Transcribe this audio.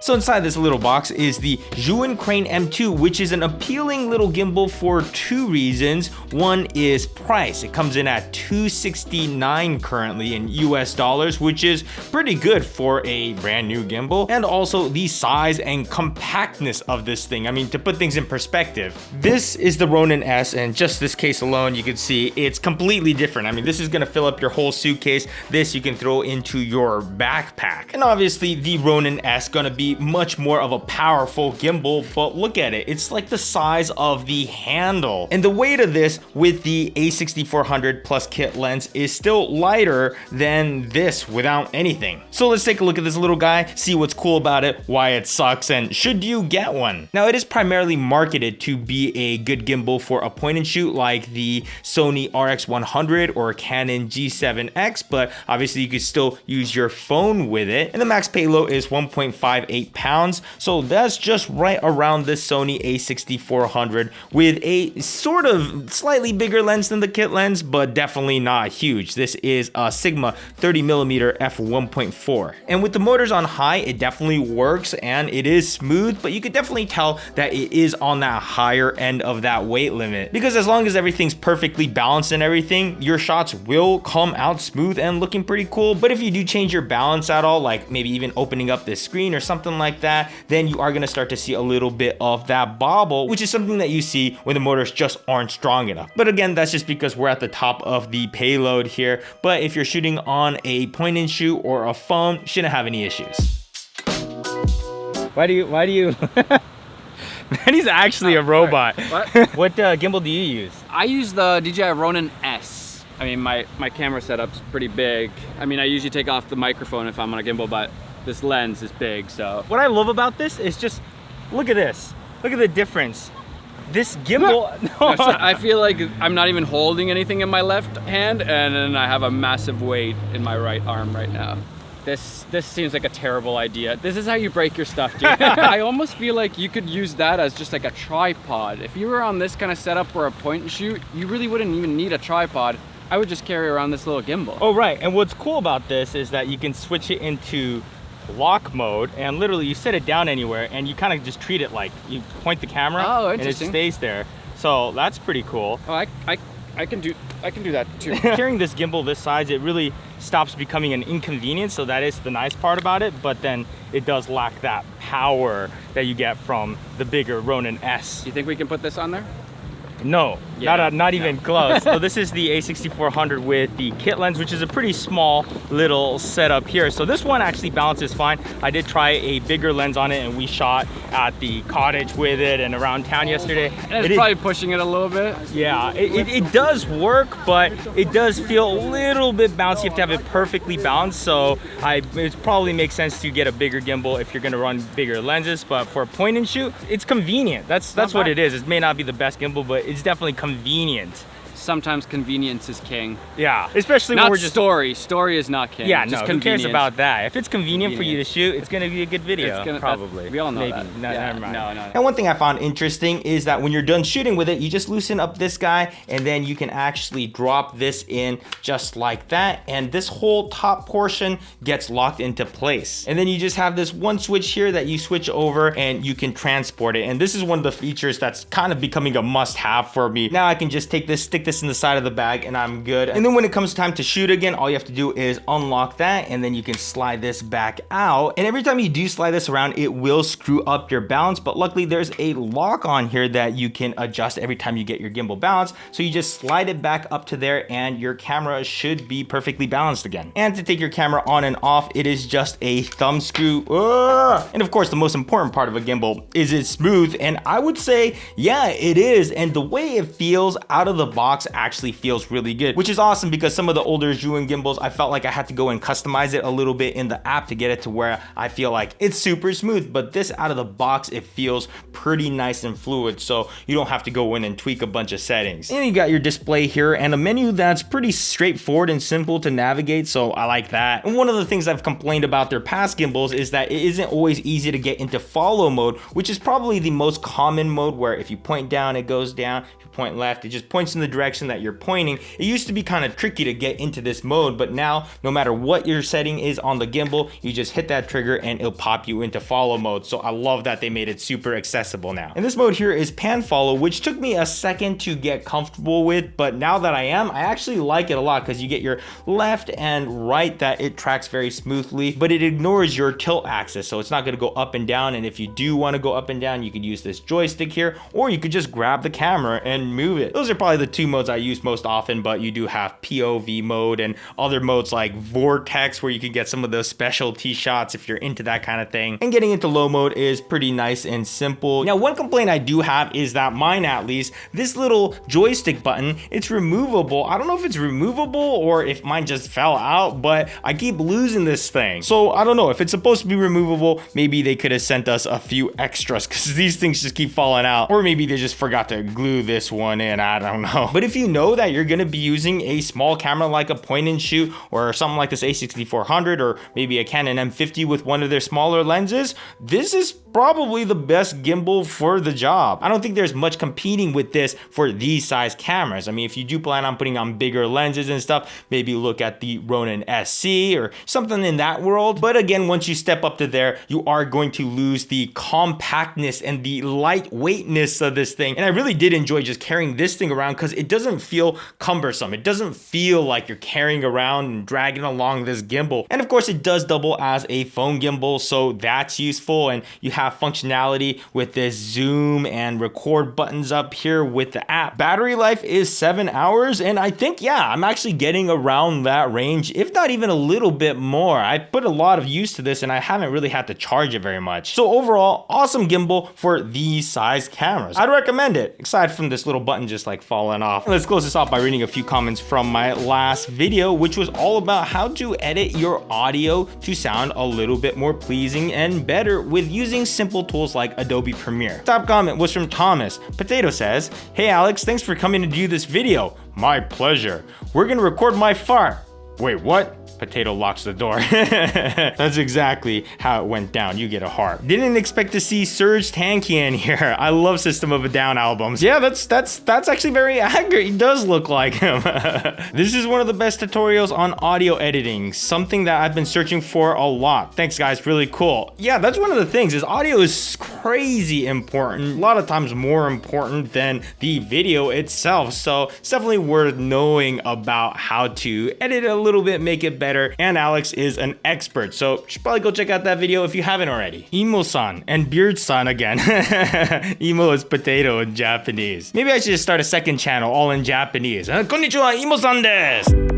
So inside this little box is the Zhiyun Crane M2, which is an appealing little gimbal for two reasons. One is price. It comes in at $269 currently in US dollars, which is pretty good for a brand new gimbal. And also the size and compactness of this thing. I mean, to put things in perspective, this is the Ronin S, and just this case alone, you can see it's completely different. I mean, this is gonna fill up your whole suitcase. This you can throw into your backpack. And obviously the Ronin S gonna be much more of a powerful gimbal, but look at it. It's like the size of the handle. And the weight of this with the A6400 plus kit lens is still lighter than this without anything. So let's take a look at this little guy, see what's cool about it, why it sucks, and should you get one? Now, it is primarily marketed to be a good gimbal for a point and shoot like the Sony RX100 or Canon G7X, but obviously you could still use your phone with it. And the max payload is 1.58 pounds, so that's just right around the Sony A6400 with a sort of slightly bigger lens than the kit lens, but definitely not huge. This is a Sigma 30mm f1.4, and with the motors on high, it definitely works and it is smooth, but you could definitely tell that it is on that higher end of that weight limit, because as long as everything's perfectly balanced and everything, your shots will come out smooth and looking pretty cool. But if you do change your balance at all, like maybe even opening up this screen or something like that, then you are going to start to see a little bit of that bobble, which is something that you see when the motors just aren't strong enough. But again, that's just because we're at the top of the payload here. But if you're shooting on a point and shoot or a phone, you shouldn't have any issues. Why do you Man, he's actually a robot. What? What gimbal do you use? I use the DJI Ronin S. I mean, my camera setup's pretty big. I mean, I usually take off the microphone if I'm on a gimbal, but this lens is big, so. What I love about this is just, look at this. Look at the difference. This gimbal, no. I feel like I'm not even holding anything in my left hand, and then I have a massive weight in my right arm right now. This seems like a terrible idea. This is how you break your stuff, dude. I almost feel like you could use that as just like a tripod. If you were on this kind of setup for a point and shoot, you really wouldn't even need a tripod. I would just carry around this little gimbal. Oh, right. And what's cool about this is that you can switch it into lock mode, and literally you set it down anywhere and you kind of just treat it like you point the camera and it stays there. So that's pretty cool. Oh, I can do that too. Carrying this gimbal this size, it really stops becoming an inconvenience, so that is the nice part about it, but then it does lack that power that you get from the bigger Ronin S. You think we can put this on there? No, yeah, not even close. So this is the A6400 with the kit lens, which is a pretty small little setup here. So this one actually balances fine. I did try a bigger lens on it and we shot at the cottage with it and around town yesterday. And it's probably pushing it a little bit. Yeah, it does work, but it does feel a little bit bouncy. You have to have it perfectly balanced. So it probably makes sense to get a bigger gimbal if you're gonna run bigger lenses, but for a point and shoot, it's convenient. That's what it is. It may not be the best gimbal, but it's definitely convenient. Sometimes convenience is king. Yeah, especially not when we're just story is not king. Yeah, just who cares about that? If it's convenient for you to shoot, it's gonna be a good video. Probably. We all know maybe. that. Never mind. No. And one thing I found interesting is that when you're done shooting with it, you just loosen up this guy and then you can actually drop this in just like that, and this whole top portion gets locked into place. And then you just have this one switch here that you switch over and you can transport it. And this is one of the features that's kind of becoming a must-have for me. Now I can just take this, stick this in the side of the bag, and I'm good. And then when it comes time to shoot again, all you have to do is unlock that, and then you can slide this back out. And every time you do slide this around, it will screw up your balance, but luckily there's a lock on here that you can adjust every time you get your gimbal balanced. So you just slide it back up to there and your camera should be perfectly balanced again. And to take your camera on and off, it is just a thumb screw. And of course, the most important part of a gimbal is it's smooth, and I would say, yeah, it is. And the way it feels out of the box actually feels really good, which is awesome, because some of the older Zhiyun gimbals, I felt like I had to go and customize it a little bit in the app to get it to where I feel like it's super smooth. But this out of the box, it feels pretty nice and fluid, so you don't have to go in and tweak a bunch of settings. And you got your display here and a menu that's pretty straightforward and simple to navigate, so I like that. And one of the things I've complained about their past gimbals is that it isn't always easy to get into follow mode, which is probably the most common mode, where if you point down, it goes down. If you point left, it just points in the direction direction that you're pointing. It used to be kind of tricky to get into this mode, but now no matter what your setting is on the gimbal, you just hit that trigger and it'll pop you into follow mode. So I love that they made it super accessible now. And this mode here is pan follow, which took me a second to get comfortable with, but now that I actually like it a lot because you get your left and right that it tracks very smoothly, but it ignores your tilt axis, so it's not going to go up and down. And if you do want to go up and down, you could use this joystick here, or you could just grab the camera and move it. Those are probably the two modes I use most often, but you do have POV mode and other modes like vortex, where you can get some of those specialty shots if you're into that kind of thing. And getting into low mode is pretty nice and simple. Now, one complaint I do have is that mine, at least, this little joystick button, it's removable. I don't know if it's removable or if mine just fell out, but I keep losing this thing. So I don't know if it's supposed to be removable. Maybe they could have sent us a few extras because these things just keep falling out, or maybe they just forgot to glue this one in. I don't know. But if you know that you're going to be using a small camera like a point and shoot or something like this A6400 or maybe a Canon M50 with one of their smaller lenses, this is probably the best gimbal for the job. I don't think there's much competing with this for these size cameras. I mean, if you do plan on putting on bigger lenses and stuff, maybe look at the Ronin SC or something in that world. But again, once you step up to there, you are going to lose the compactness and the lightweightness of this thing. And I really did enjoy just carrying this thing around because it doesn't feel cumbersome. It doesn't feel like you're carrying around and dragging along this gimbal. And of course, it does double as a phone gimbal, so that's useful. And you have functionality with this zoom and record buttons up here with the app. Battery life is 7 hours, and I think, yeah, I'm actually getting around that range, if not even a little bit more. I put a lot of use to this and I haven't really had to charge it very much. So overall, awesome gimbal for these size cameras. I'd recommend it, aside from this little button just like falling off. Let's close this off by reading a few comments from my last video, which was all about how to edit your audio to sound a little bit more pleasing and better with using simple tools like Adobe Premiere. Top comment was from Thomas. Potato says, "Hey Alex, thanks for coming to do this video. My pleasure. We're gonna record my fart." Wait, what? Potato locks the door. That's exactly how it went down. You get a heart. Didn't expect to see Serge Tankian here. I love System of a Down albums. Yeah, that's actually very accurate. He does look like him. This is one of the best tutorials on audio editing, something that I've been searching for a lot. Thanks guys, really cool. Yeah, that's one of the things, is audio is crazy important. A lot of times more important than the video itself. So it's definitely worth knowing about how to edit a little bit, make it better. And Alex is an expert, so you should probably go check out that video if you haven't already. Imo-san and Beard-san again. Imo is potato in Japanese. Maybe I should just start a second channel all in Japanese. Konnichiwa, Imo-san desu.